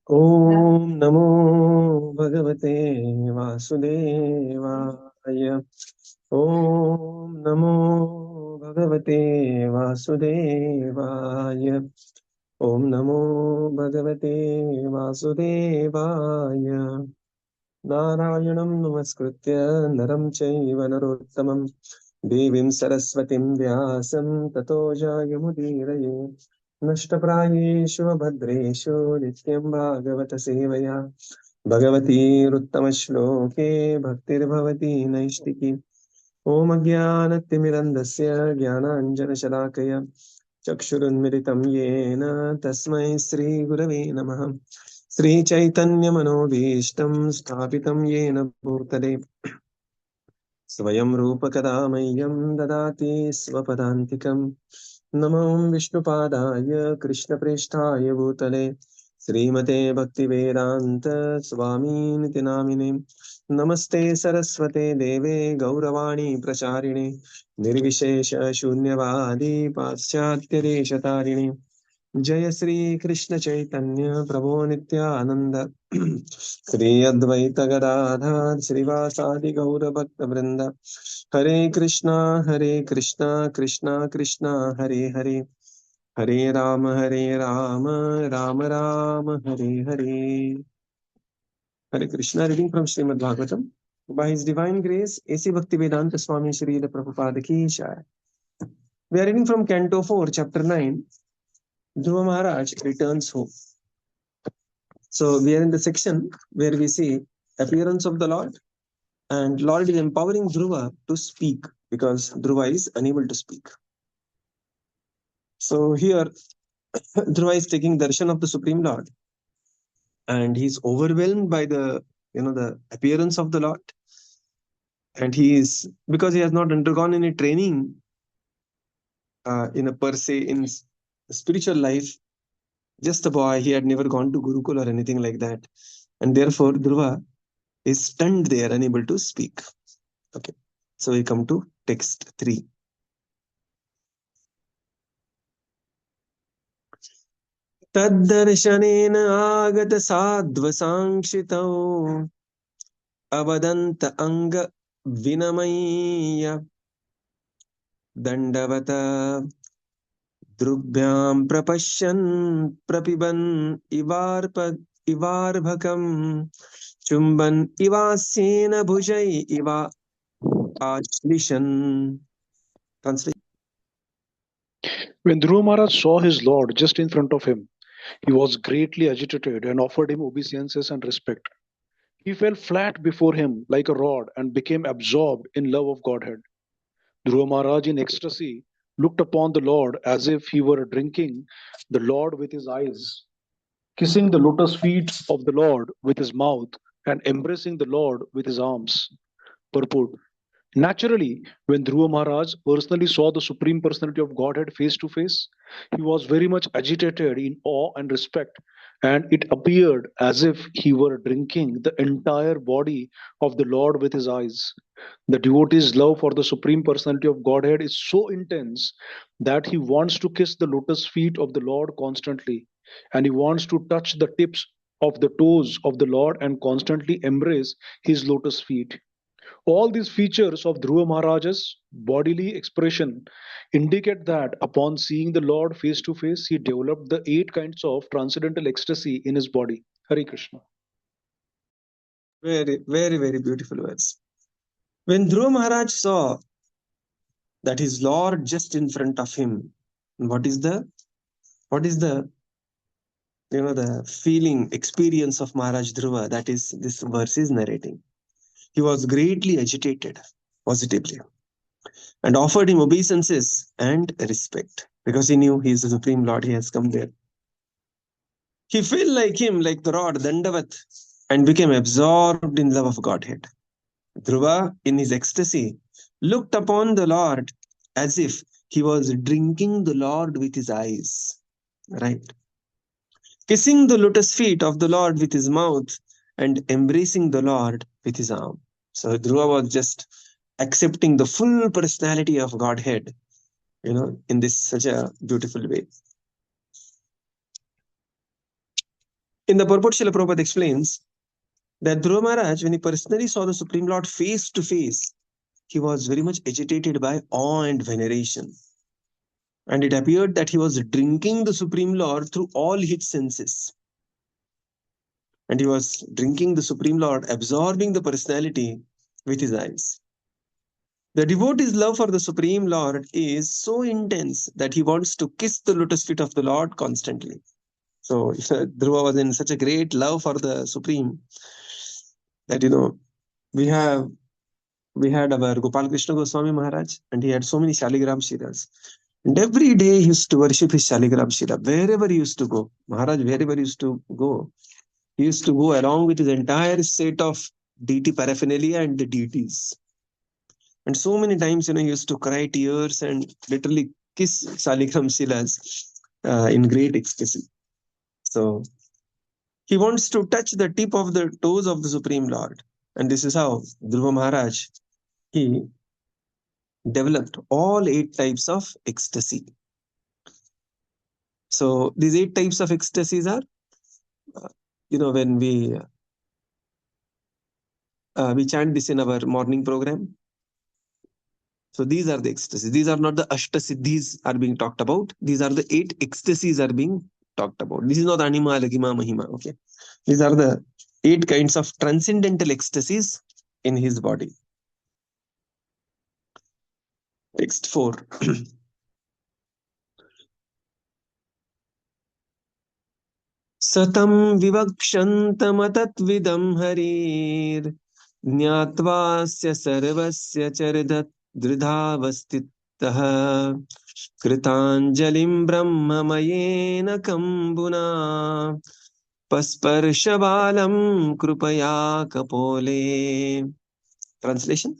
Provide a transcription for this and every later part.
Om Namo Bhagavate Vasudevaya. Om Namo Bhagavate Vasudevaya. Om Namo Bhagavate Vasudevaya. Narayanam Namaskritya Naram Chaiva Narottamam Devim Saraswatim Vyasam Tato Jayamudiraye. Nashtaprayeshu Bhadreshu Nityam Bhagavata Sevaya Bhagavatiruttama-shloke Bhaktir-bhavati Naistiki. Om Ajnana-timirandasya Jnana-anjana-shalakaya Chakshurunmilitam Yena Tasmai Sri Gurave Namaha. Sri Chaitanya Manobhishtam Sthapitam Yena Bhutale Swayam Rupa Kadamayyam Dadati Swapadantikam. Namo Viṣṇupadaya Krishna Presthaya Bhutale Śrīmate Bhakti Vedanta Swami Niti Namine. Namaste Saraswate Deve Gauravani Pracharine Nirvishesha Shunyavadi Paschatya Deshatarine. Jaya Sri Krishna Chaitanya Prabhu Nityananda Sri Advaita Gadadhar Srivasadi Gaura Bhakta Vrinda. Hare Krishna Krishna Krishna Hare Hare Hare Rama Rama Rama Hare Hare. Hare Krishna. Reading from Śrīmad Bhāgavatam. By His Divine Grace, A.C. Bhaktivedanta Swami Srila Prabhupada Ki Jai. We are reading from Canto 4, Chapter 9. Dhruva Mahārāja returns home. So we are in the section where we see appearance of the Lord, and Lord is empowering Dhruva to speak because Dhruva is unable to speak. So here Dhruva is taking darshan of the Supreme Lord, and he is overwhelmed by the appearance of the Lord, and he is, because he has not undergone any training in a per se in spiritual life, just a boy, he had never gone to Gurukul or anything like that, and therefore Dhruva is stunned there, unable to speak. Okay, so we come to text 3. Taddarshanena agata sadhva sankshitau avadanta anga vinamaya dandavata drubhyam prapashyan prapiban ivarbhakam chumban ivasena bhujai iva ashlishan. Translation. When Dhruva Maharaj saw his Lord just in front of him, he was greatly agitated and offered him obeisances and respect. He fell flat before him like a rod and became absorbed in love of Godhead. Dhruva Maharaj in ecstasy looked upon the Lord as if he were drinking the Lord with his eyes, kissing the lotus feet of the Lord with his mouth, and embracing the Lord with his arms. Purport. Naturally, when Dhruva Maharaj personally saw the Supreme Personality of Godhead face to face, he was very much agitated in awe and respect, and it appeared as if he were drinking the entire body of the Lord with his eyes. The devotee's love for the Supreme Personality of Godhead is so intense that he wants to kiss the lotus feet of the Lord constantly, and he wants to touch the tips of the toes of the Lord and constantly embrace his lotus feet. All these features of Dhruva Maharaj's bodily expression indicate that upon seeing the Lord face to face, he developed the 8 kinds of transcendental ecstasy in his body. Hare Krishna. Very, very, very beautiful words. When Dhruva Maharaj saw that his Lord just in front of him, what is the the feeling, experience of Maharaj Dhruva, that is this verse is narrating. He was greatly agitated positively and offered him obeisances and respect because he knew he is the Supreme Lord, he has come there. He felt like him, like the rod Dandavat, and became absorbed in love of Godhead. Dhruva, in his ecstasy, looked upon the Lord as if he was drinking the Lord with his eyes, right? Kissing the lotus feet of the Lord with his mouth and embracing the Lord with his arm. So Dhruva was just accepting the full personality of Godhead, in this such a beautiful way. In the purport, Srila Prabhupada explains that Dhruva Maharaj, when he personally saw the Supreme Lord face to face, he was very much agitated by awe and veneration. And it appeared that he was drinking the Supreme Lord through all his senses. And he was drinking the Supreme Lord, absorbing the personality with his eyes. The devotee's love for the Supreme Lord is so intense that he wants to kiss the lotus feet of the Lord constantly. So Dhruva was in such a great love for the Supreme that, we had our Gopal Krishna Goswami Maharaj, and he had so many Shaligram Shilas. And every day he used to worship his Shaligram Shila. Wherever he used to go, Maharaj, wherever he used to go, he used to go along with his entire set of deity paraphernalia and the deities. And so many times, he used to cry tears and literally kiss Shaligram Shilas in great ecstasy. So he wants to touch the tip of the toes of the Supreme Lord. And this is how Dhruva Maharaj, he developed all 8 types of ecstasy. So these 8 types of ecstasies are, when we chant this in our morning program. So these are the ecstasies. These are not the Ashtasiddhis are being talked about. These are the 8 ecstasies are being talked about. This is not Anima, Lagima, Mahima. Okay. These are the 8 kinds of transcendental ecstasies in his body. Text 4. Satam vivakshantam harir jñātvāsya sarvasya charidat dridhavastitah kritāņjalim brahmamayena kambuna pasparshabalam krupaya kapole. Translation.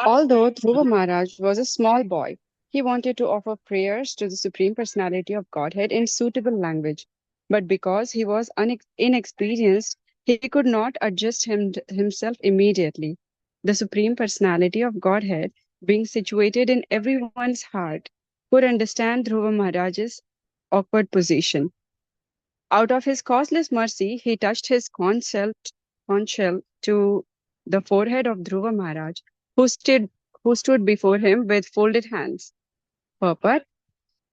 Although Dhruva Maharaj was a small boy, he wanted to offer prayers to the Supreme Personality of Godhead in suitable language. But because he was inexperienced, he could not adjust himself immediately. The Supreme Personality of Godhead, being situated in everyone's heart, could understand Dhruva Maharaj's awkward position. Out of his causeless mercy, he touched his conchshell to the forehead of Dhruva Maharaj, who stood before him with folded hands. Purport: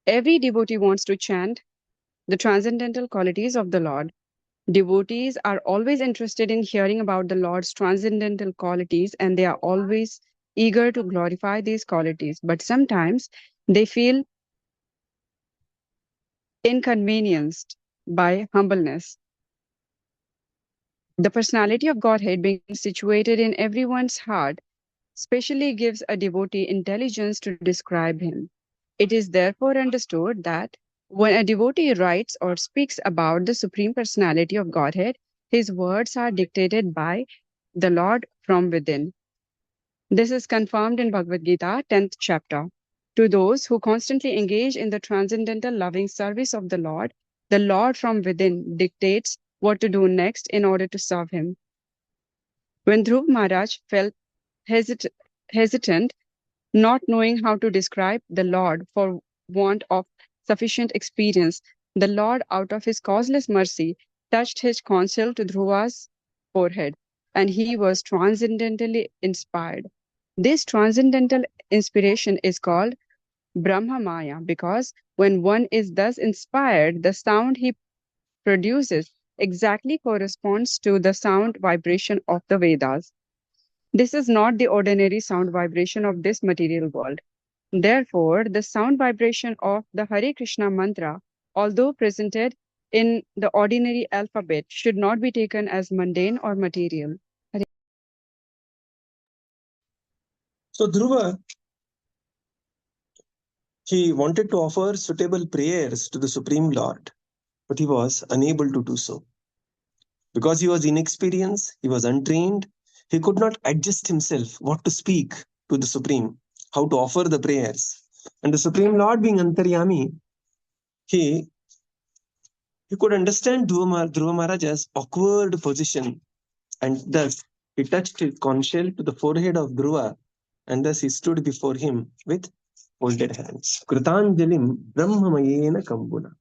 every devotee wants to chant the transcendental qualities of the Lord. Devotees are always interested in hearing about the Lord's transcendental qualities, and they are always eager to glorify these qualities. But sometimes they feel inconvenienced by humbleness. The personality of Godhead, being situated in everyone's heart, specially gives a devotee intelligence to describe him. It is therefore understood that when a devotee writes or speaks about the Supreme Personality of Godhead, his words are dictated by the Lord from within. This is confirmed in Bhagavad Gita, 10th chapter. To those who constantly engage in the transcendental loving service of the Lord from within dictates what to do next in order to serve him. When Dhruva Maharaj felt hesitant, not knowing how to describe the Lord for want of sufficient experience, the Lord, out of his causeless mercy, touched his conchshell to Dhruva's forehead, and he was transcendentally inspired. This transcendental inspiration is called Brahma Maya, because when one is thus inspired, the sound he produces exactly corresponds to the sound vibration of the Vedas. This is not the ordinary sound vibration of this material world. Therefore, the sound vibration of the Hare Krishna mantra, although presented in the ordinary alphabet, should not be taken as mundane or material. So Dhruva, he wanted to offer suitable prayers to the Supreme Lord, but he was unable to do so. Because he was inexperienced, he was untrained, he could not adjust himself what to speak to the Supreme, how to offer the prayers. And the Supreme Lord, being Antaryami, he could understand Dhruva Maharaja's awkward position, and thus he touched his conchshell to the forehead of Dhruva, and thus he stood before him with folded hands. Kritāņjalim brahmamayena kambuna.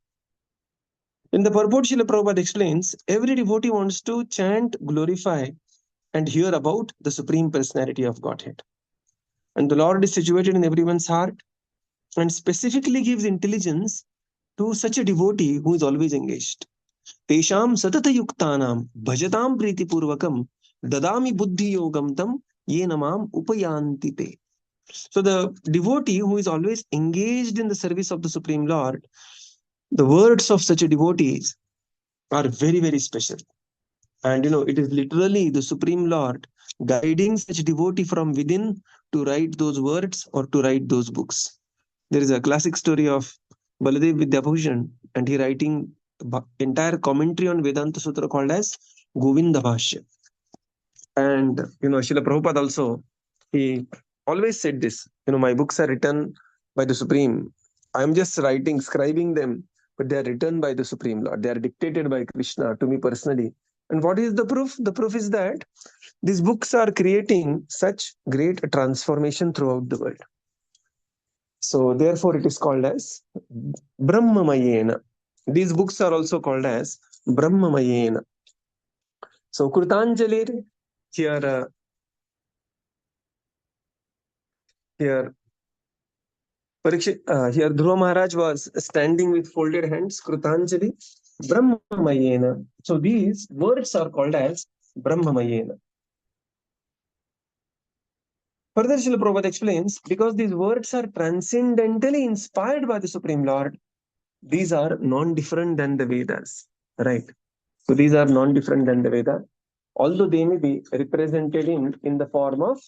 In the purport, Srila Prabhupada explains, every devotee wants to chant, glorify, and hear about the Supreme Personality of Godhead. And the Lord is situated in everyone's heart and specifically gives intelligence to such a devotee who is always engaged. Tesham satata yuktanam bhajatam priti purvakam dadami buddhi yogam tam yenamam upayanti te. So the devotee who is always engaged in the service of the Supreme Lord, the words of such a devotees are very, very special. And it is literally the Supreme Lord guiding such devotee from within to write those words or to write those books. There is a classic story of Baladev Vidyabhushan, and he writing entire commentary on Vedanta Sutra called as Govinda Bhashya. And Srila Prabhupada also, he always said this, my books are written by the Supreme. I am just scribing them, but they are written by the Supreme Lord. They are dictated by Krishna to me personally. And what is the proof? The proof is that these books are creating such great transformation throughout the world. So therefore it is called as Brahmamayena. These books are also called as Brahmamayena. So Krutanjalir, here Dhruva Mahārāja was standing with folded hands, Krutanjali, Brahmamayena. So these words are called as Brahmamayena. Further, Srila Prabhupada explains, because these words are transcendentally inspired by the Supreme Lord, these are non-different than the Vedas, right? So these are non-different than the Veda, although they may be represented in the form of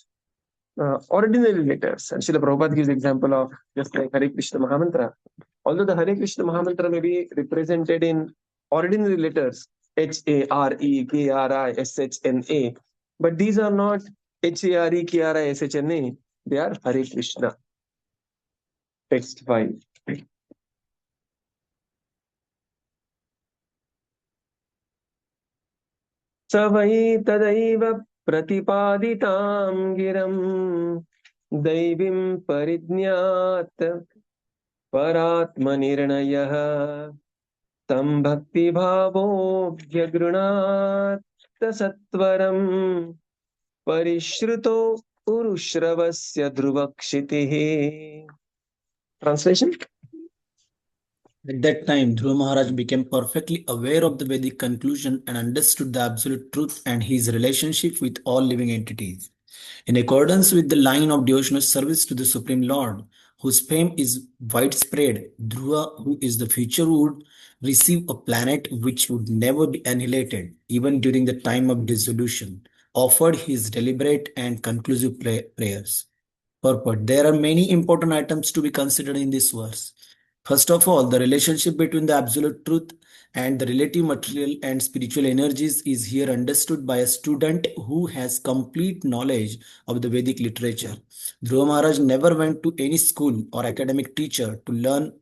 ordinary letters. And Srila Prabhupada gives example of just like Hare Krishna Mahamantra. Although the Hare Krishna Mahamantra may be represented in ordinary letters, HAREKRISHNA, but these are not HAREKRISHNA, they are Hare Krishna. Text 5. Savai tadaiva pratipaditam giram daivim paridnyat paratmanirnayah tam bhakti bhavo bhyagrunat tasatvaram parishruto urushravasya dhruvakshitihi. Translation? At that time, Dhruva Mahārāja became perfectly aware of the Vedic conclusion and understood the absolute truth and his relationship with all living entities. In accordance with the line of devotional service to the Supreme Lord, whose fame is widespread, Dhruva, who is the future, would receive a planet which would never be annihilated, even during the time of dissolution, offered his deliberate and conclusive prayers. Purport. There are many important items to be considered in this verse. First of all, the relationship between the absolute truth and the relative material and spiritual energies is here understood by a student who has complete knowledge of the Vedic literature. Dhruva Mahārāja never went to any school or academic teacher to learn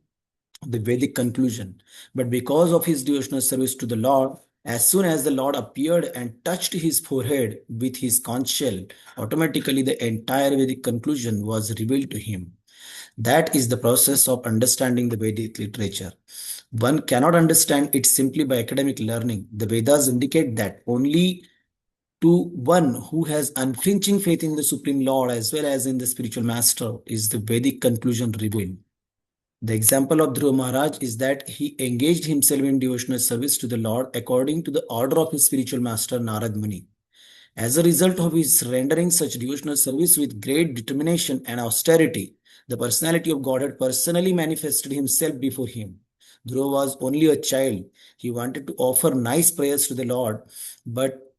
the Vedic conclusion, but because of his devotional service to the Lord, as soon as the Lord appeared and touched his forehead with his conchshell, automatically the entire Vedic conclusion was revealed to him. That is the process of understanding the Vedic literature. One cannot understand it simply by academic learning. The Vedas indicate that only to one who has unflinching faith in the Supreme Lord as well as in the spiritual master is the Vedic conclusion revealed. The example of Dhruva Mahārāja is that he engaged himself in devotional service to the Lord according to the order of his spiritual master Narad Muni. As a result of his rendering such devotional service with great determination and austerity, the personality of Godhead personally manifested himself before him. Dhruva was only a child. He wanted to offer nice prayers to the Lord, but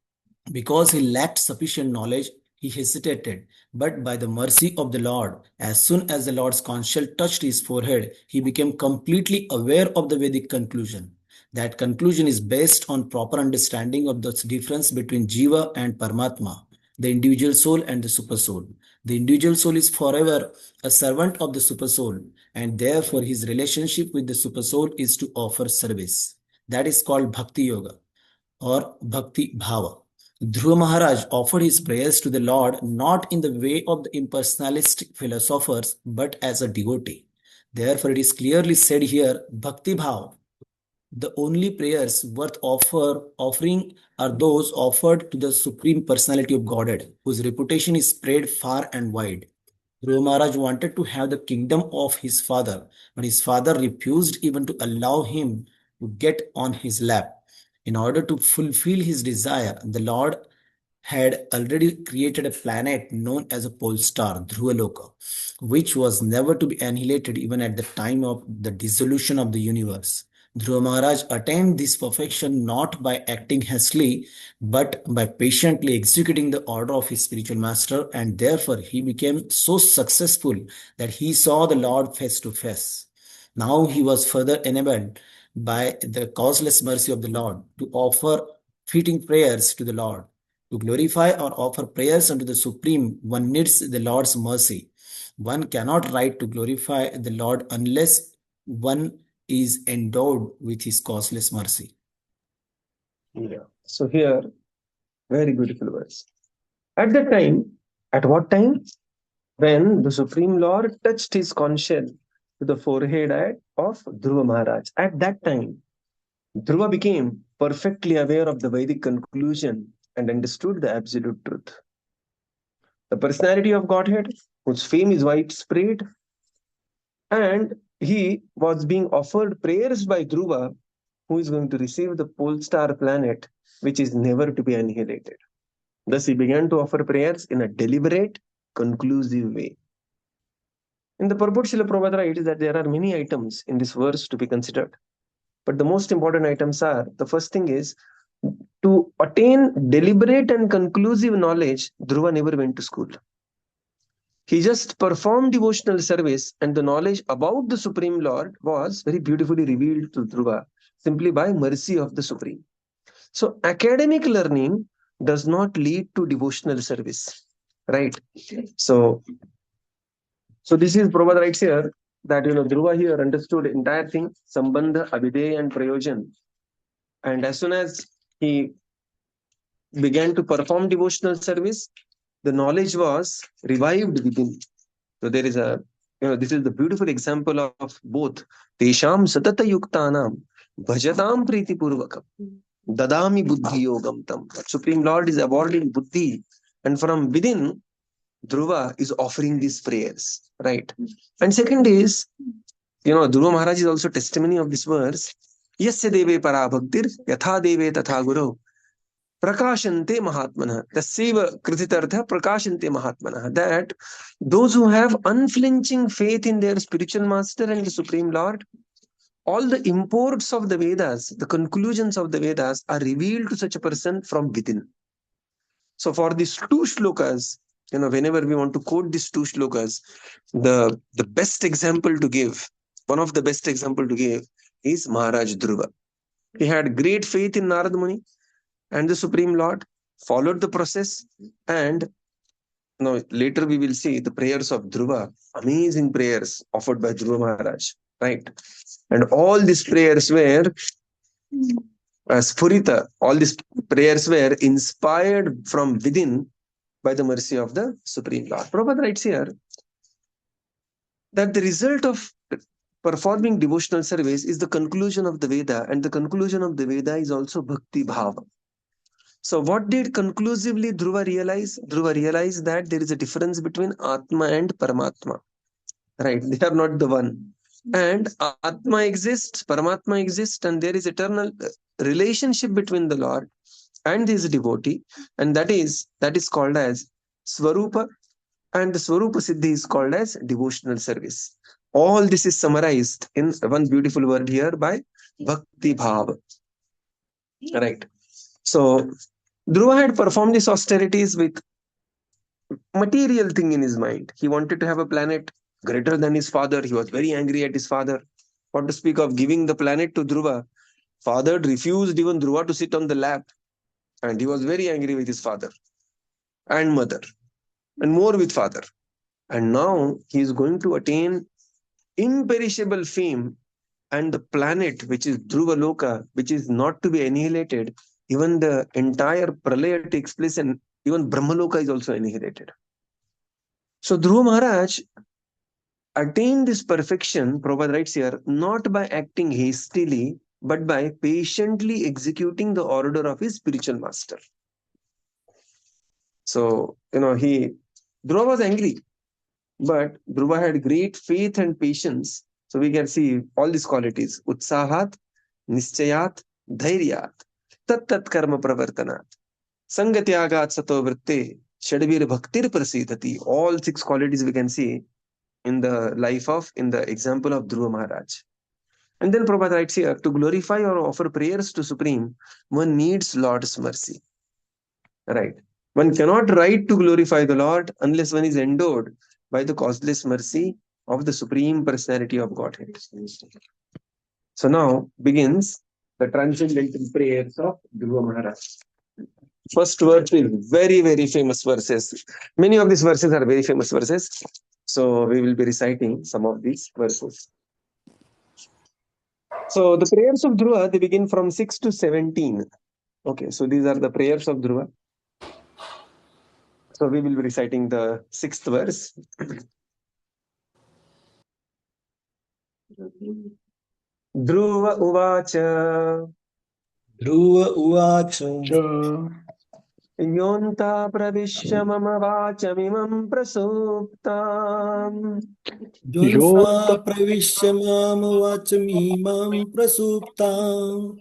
because he lacked sufficient knowledge, he hesitated. But by the mercy of the Lord, as soon as the Lord's conchshell touched his forehead, he became completely aware of the Vedic conclusion. That conclusion is based on proper understanding of the difference between Jiva and Paramatma, the individual soul and the super soul. The individual soul is forever a servant of the super soul, and therefore his relationship with the super soul is to offer service. That is called Bhakti Yoga or Bhakti Bhava. Dhruva Mahārāja offered his prayers to the Lord not in the way of the impersonalistic philosophers, but as a devotee. Therefore, it is clearly said here, Bhakti Bhava. The only prayers worth offering are those offered to the Supreme Personality of Godhead, whose reputation is spread far and wide. Dhruva Maharaj wanted to have the kingdom of his father, but his father refused even to allow him to get on his lap. In order to fulfill his desire, the Lord had already created a planet known as a pole star, Dhruva Loka, which was never to be annihilated even at the time of the dissolution of the universe. Dhruva Maharaj attained this perfection not by acting hastily, but by patiently executing the order of his spiritual master, and therefore he became so successful that he saw the Lord face to face. Now he was further enabled by the causeless mercy of the Lord to offer fitting prayers to the Lord. To glorify or offer prayers unto the Supreme, one needs the Lord's mercy. One cannot write to glorify the Lord unless one is endowed with his causeless mercy. Yeah. So here, very beautiful verse. At that time, at what time? When the Supreme Lord touched his conchshell to the forehead of Dhruva Maharaj. At that time, Dhruva became perfectly aware of the Vedic conclusion and understood the absolute truth. The personality of Godhead, whose fame is widespread, and he was being offered prayers by Dhruva, who is going to receive the pole star planet, which is never to be annihilated. Thus, he began to offer prayers in a deliberate, conclusive way. In the purport, Srila Prabhupada writes that there are many items in this verse to be considered. But the most important items are, the first thing is, to attain deliberate and conclusive knowledge, Dhruva never went to school. He just performed devotional service, and the knowledge about the Supreme Lord was very beautifully revealed to Dhruva simply by mercy of the Supreme. So academic learning does not lead to devotional service, right? So this is Prabhupada writes here that Dhruva here understood entire thing, Sambandha, Abhideya and Prayojan. And as soon as he began to perform devotional service, the knowledge was revived within. So there is this is the beautiful example of both. Tesham satata yuktanam bhajatam priti purvakam dadami buddhi yogam tam. Supreme Lord is awarding buddhi, and from within, Dhruva is offering these prayers, right? And second is, Dhruva Maharaj is also testimony of this verse. Yasya deve para bhaktir yatha deve tatha guru prakashante mahatmana. Tasyeva krititartha prakashante mahatmana. That those who have unflinching faith in their spiritual master and the Supreme Lord, all the imports of the Vedas, the conclusions of the Vedas are revealed to such a person from within. So for these two shlokas, whenever we want to quote these two shlokas, the best example to give, one of the best example to give is Maharaj Dhruva. He had great faith in Narad Muni and the Supreme Lord, followed the process, and later we will see the prayers of Dhruva, amazing prayers offered by Dhruva Maharaj, right? And all these prayers were Spurita, all these prayers were inspired from within by the mercy of the Supreme Lord. Prabhupada writes here that the result of performing devotional service is the conclusion of the Veda, and the conclusion of the Veda is also Bhakti Bhava. So what did conclusively Dhruva realize? Dhruva realized that there is a difference between Atma and Paramatma, right? They are not the one. And Atma exists, Paramatma exists, and there is eternal relationship between the Lord and this devotee, and that is called as Swarupa, and the Swarupa Siddhi is called as devotional service. All this is summarized in one beautiful word here by Bhakti Bhava. Right. So Dhruva had performed these austerities with material thing in his mind. He wanted to have a planet greater than his father. He was very angry at his father. What to speak of giving the planet to Dhruva? Father refused even Dhruva to sit on the lap. And he was very angry with his father and mother, and more with father. And now he is going to attain imperishable fame, and the planet, which is Dhruva Loka, which is not to be annihilated. Even the entire Pralaya takes place, and even Brahmaloka is also annihilated. So Dhruva Maharaj attained this perfection, Prabhupada writes here, not by acting hastily, but by patiently executing the order of his spiritual master. So, Dhruva was angry, but Dhruva had great faith and patience. So we can see all these qualities: utsahat, nischayat, dhairyat, tat karma pravartanat, sangatyagat sato vritte, shadvir bhaktir prasidhati. All 6 qualities we can see in the example of Dhruva Mahārāja. And then Prabhupada writes here, to glorify or offer prayers to Supreme, one needs Lord's mercy. Right. One cannot write to glorify the Lord unless one is endowed by the causeless mercy of the Supreme Personality of Godhead. So now begins the transcendental prayers of Dhruva Mahārāja. First verse is very, very famous verses. Many of these verses are very famous verses. So we will be reciting some of these verses. So the prayers of Dhruva, they begin from 6 to 17. Okay, so these are the prayers of Dhruva. So we will be reciting the 6th verse. Dhruva uvacha. Dhruva uvacha. Yonta pravishya mama vachamimam prasuptam. Yonta pravishya mama vachamimam prasuptam.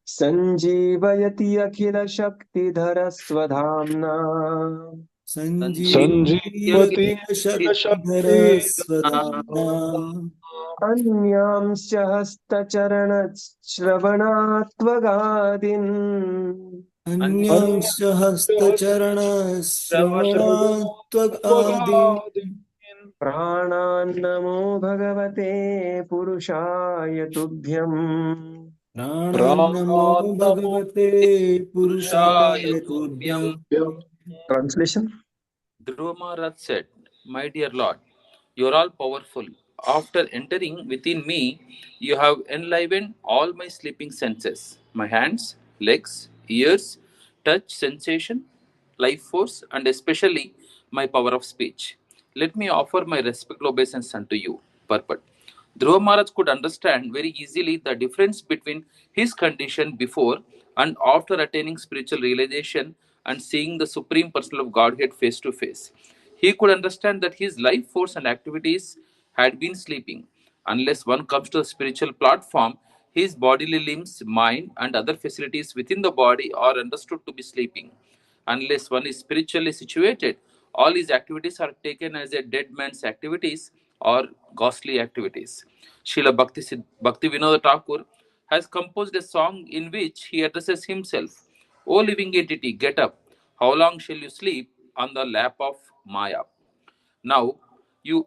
Sanjivayati akhila shakti dhara swadhamna. Sanjivayati akhila shakti dhara swadhamna. Anyamsya hastacharana shravanatvagadin. Anyamsya hastacharana shravanatvagadin. Pranan namo bhagavate purushaya tubhyam. Pranan namo bhagavate purushaya tubhyam. Translation. Dhruva Mahārāja said, my dear Lord, you are all powerful. After entering within me, you have enlivened all my sleeping senses, my hands, legs, ears, touch, sensation, life force, and especially my power of speech. Let me offer my respectful obeisance unto you. Purport. Dhruva Mahārāja could understand very easily the difference between his condition before and after attaining spiritual realization and seeing the Supreme Person of Godhead face to face. He could understand that his life force and activities had been sleeping. Unless one comes to the spiritual platform, his bodily limbs, mind, and other facilities within the body are understood to be sleeping. Unless one is spiritually situated, all his activities are taken as a dead man's activities or ghostly activities. Srila Bhakti Vinod Thakur has composed a song in which he addresses himself. O living entity, get up. How long shall you sleep on the lap of Maya? Now you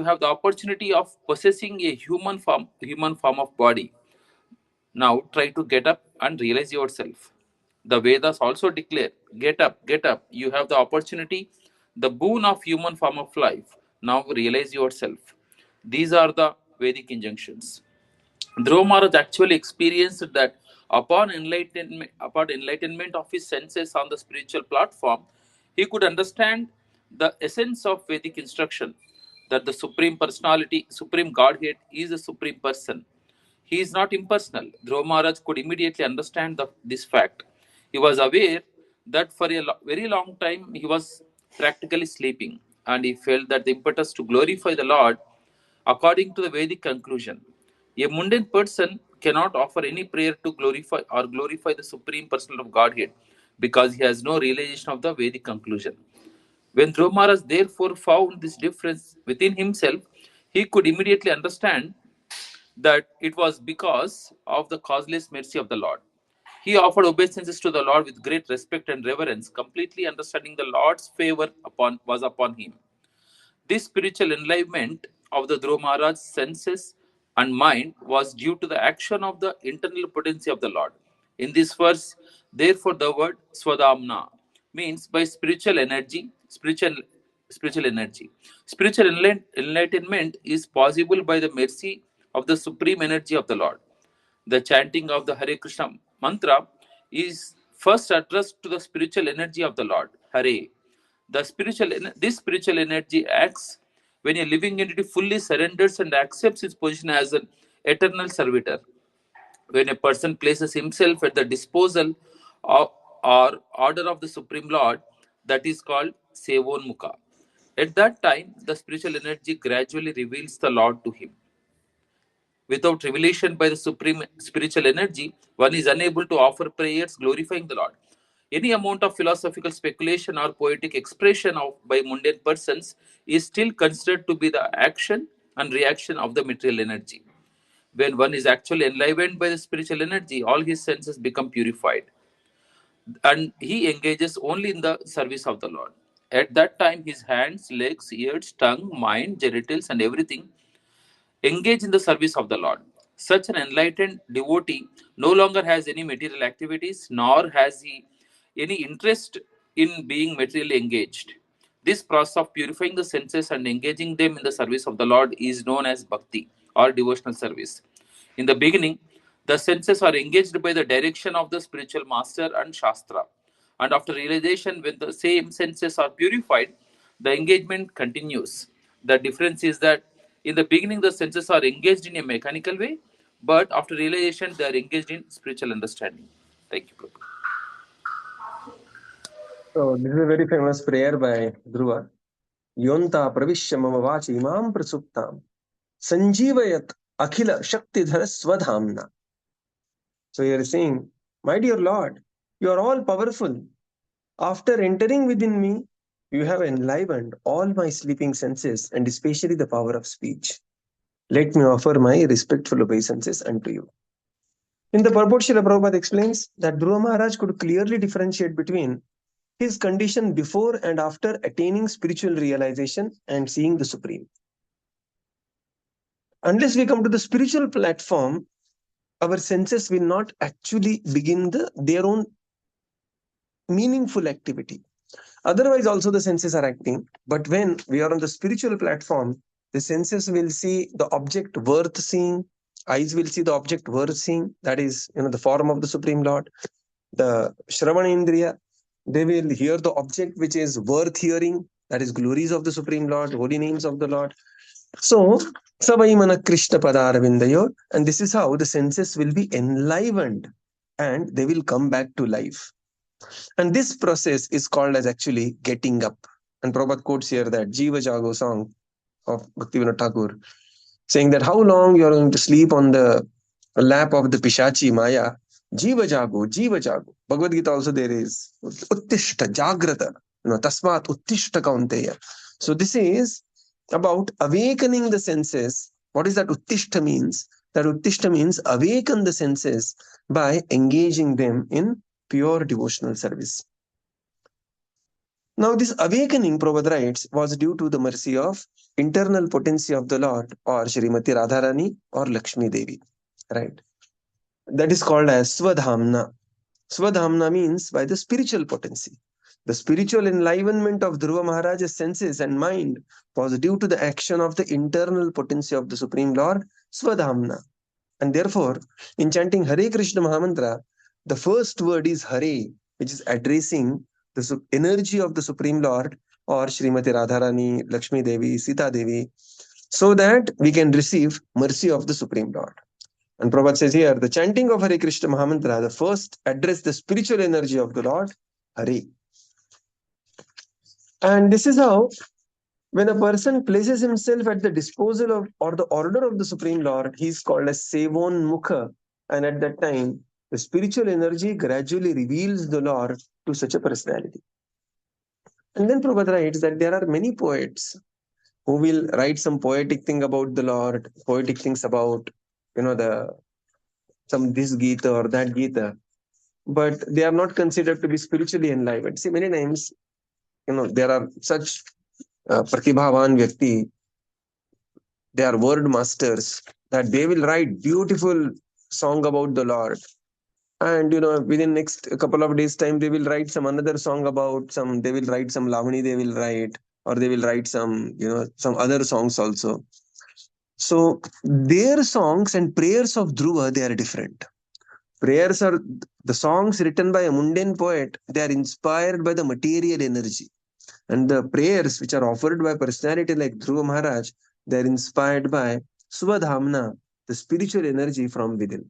have the opportunity of possessing a human form of body. Now try to get up and realize yourself. The Vedas also declare, get up, you have the opportunity, the boon of human form of life. Now realize yourself. These are the Vedic injunctions. Dhruva Mahārāja actually experienced that upon enlightenment of his senses on the spiritual platform, he could understand the essence of Vedic instruction, that the Supreme Personality, Supreme Godhead is a Supreme Person. He is not impersonal. Dhruva Mahārāja could immediately understand this fact. He was aware that for a very long time he was practically sleeping, and he felt that the impetus to glorify the Lord, according to the Vedic conclusion, a mundane person cannot offer any prayer to glorify the Supreme Person of Godhead because he has no realization of the Vedic conclusion. When Dhruva Mahārāja therefore found this difference within himself, he could immediately understand that it was because of the causeless mercy of the Lord. He offered obeisances to the Lord with great respect and reverence, completely understanding the Lord's favor was upon him. This spiritual enlightenment of the Dhruva Mahārāja's senses and mind was due to the action of the internal potency of the Lord. In this verse, therefore, the word Swadhamna means by spiritual energy, spiritual energy. Spiritual enlightenment is possible by the mercy of the supreme energy of the Lord. The chanting of the Hare Krishna mantra is first addressed to the spiritual energy of the Lord, Hare. This spiritual energy acts when a living entity fully surrenders and accepts its position as an eternal servitor. When a person places himself at the disposal of, or order of the Supreme Lord, that is called Sevonmukha. At that time, the spiritual energy gradually reveals the Lord to him. Without revelation by the supreme spiritual energy, one is unable to offer prayers glorifying the Lord. Any amount of philosophical speculation or poetic expression by mundane persons is still considered to be the action and reaction of the material energy. When one is actually enlivened by the spiritual energy, all his senses become purified, and he engages only in the service of the Lord. At that time, his hands, legs, ears, tongue, mind, genitals, and everything engage in the service of the Lord. Such an enlightened devotee no longer has any material activities, nor has he any interest in being materially engaged. This process of purifying the senses and engaging them in the service of the Lord is known as Bhakti or devotional service. In the beginning, the senses are engaged by the direction of the spiritual master and Shastra. And after realization, when the same senses are purified, the engagement continues. The difference is that in the beginning, the senses are engaged in a mechanical way, but after realization, they are engaged in spiritual understanding. Thank you, Prabhu. So this is a very famous prayer by Dhruva. Yonta pravishya mama vachi imam prasuptam sanjivayat akhila shaktidhara swadhamna. So you are saying, my dear Lord, you are all powerful. After entering within me, you have enlivened all my sleeping senses and especially the power of speech. Let me offer my respectful obeisances unto you. In the purport, Srila Prabhupada explains that Dhruva Mahārāja could clearly differentiate between his condition before and after attaining spiritual realization and seeing the Supreme. Unless we come to the spiritual platform, our senses will not actually begin their own meaningful activity. Otherwise, also the senses are acting. But when we are on the spiritual platform, the senses will see the object worth seeing. Eyes will see the object worth seeing. That is, the form of the Supreme Lord. The Shravana Indriya, they will hear the object which is worth hearing. That is glories of the Supreme Lord, holy names of the Lord. So, Savaimana Krishna Padaravindayor, and this is how the senses will be enlivened and they will come back to life. And this process is called as actually getting up. And Prabhupada quotes here that Jiva Jago song of Bhaktivinoda Thakur, saying that how long you are going to sleep on the lap of the Pishachi Maya. Jiva Jago, Jiva Jago. Bhagavad Gita also there is Uttishta, Jagrata, Tasmat Uttishta Kaunteya. So this is about awakening the senses. What is that Uttishta means? That Uttishta means awaken the senses by engaging them in pure devotional service. Now this awakening, Prabhupada writes, was due to the mercy of internal potency of the Lord or Śrīmati Radharani or Lakshmi Devi. Right? That is called as Swadhamna. Swadhamna means by the spiritual potency. The spiritual enlivenment of Dhruva Mahāraja's senses and mind was due to the action of the internal potency of the Supreme Lord, Swadhamna. And therefore, in chanting Hare Krishna Mahamantra, the first word is Hare, which is addressing the energy of the Supreme Lord or Śrīmati Radharani, Lakshmi Devi, Sita Devi, so that we can receive mercy of the Supreme Lord. And Prabhupada says here, the chanting of Hare Krishna Mahamantra, the first address the spiritual energy of the Lord, Hare. And this is how, when a person places himself at the disposal of or the order of the Supreme Lord, he is called as Sevonmukha. And at that time, the spiritual energy gradually reveals the Lord to such a personality. And then Prabhupada writes that there are many poets who will write some poetic thing about the Lord, poetic things about, this Gita or that Gita, but they are not considered to be spiritually enlivened. See, many times, there are such Pratibhavan Vyakti, they are word masters, that they will write beautiful song about the Lord. And, within next couple of days' time, they will write some another song about they will write some Lavani, they will write, or they will write some, some other songs also. So their songs and prayers of Dhruva, they are different. Prayers are the songs written by a mundane poet, they are inspired by the material energy. And the prayers which are offered by personality like Dhruva Mahārāja, they are inspired by Swadhamna, the spiritual energy from within.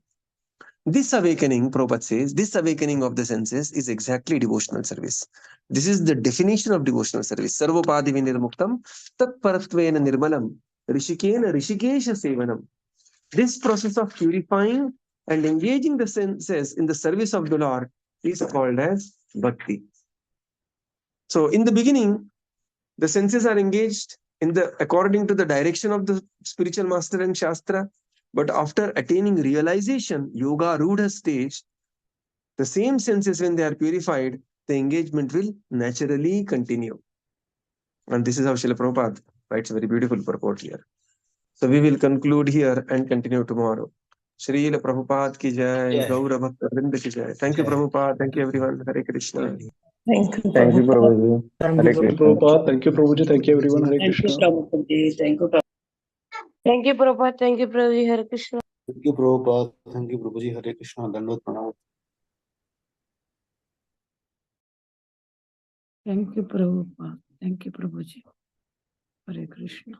This awakening, Prabhupada says, this awakening of the senses is exactly devotional service. This is the definition of devotional service. Sarvopadi vinirmuktam tat paratvena nirmalam rishikena rishikesha sevanam. This process of purifying and engaging the senses in the service of the Lord is called as bhakti. So in the beginning, the senses are engaged according to the direction of the spiritual master and Shastra. But after attaining realization, yoga rudha stage, the same senses, when they are purified, the engagement will naturally continue. And this is how Srila Prabhupada writes a very beautiful purport here. So we will conclude here and continue tomorrow. Srila Prabhupada ki jai, Gaura Bhakta Vrinda ki jai. Thank you, Prabhupada. Thank you, everyone. Hare Krishna. Thank you, Thank you, Prabhupada. Prabhuji. Thank Hare you, Krishna. Prabhupada. Thank you, Prabhuji. Thank you, everyone. Hare Thank you, Krishna. Prabhupada. Thank you, Prabhupada. Thank you, Prabhupada. Thank you, Prabhuji. Hare Krishna. Thank you, Prabhupada. Thank you, Prabhuji. Hare Krishna. Dandavat pranam. Thank you, Prabhupada. Thank you, Prabhuji. Hare Krishna.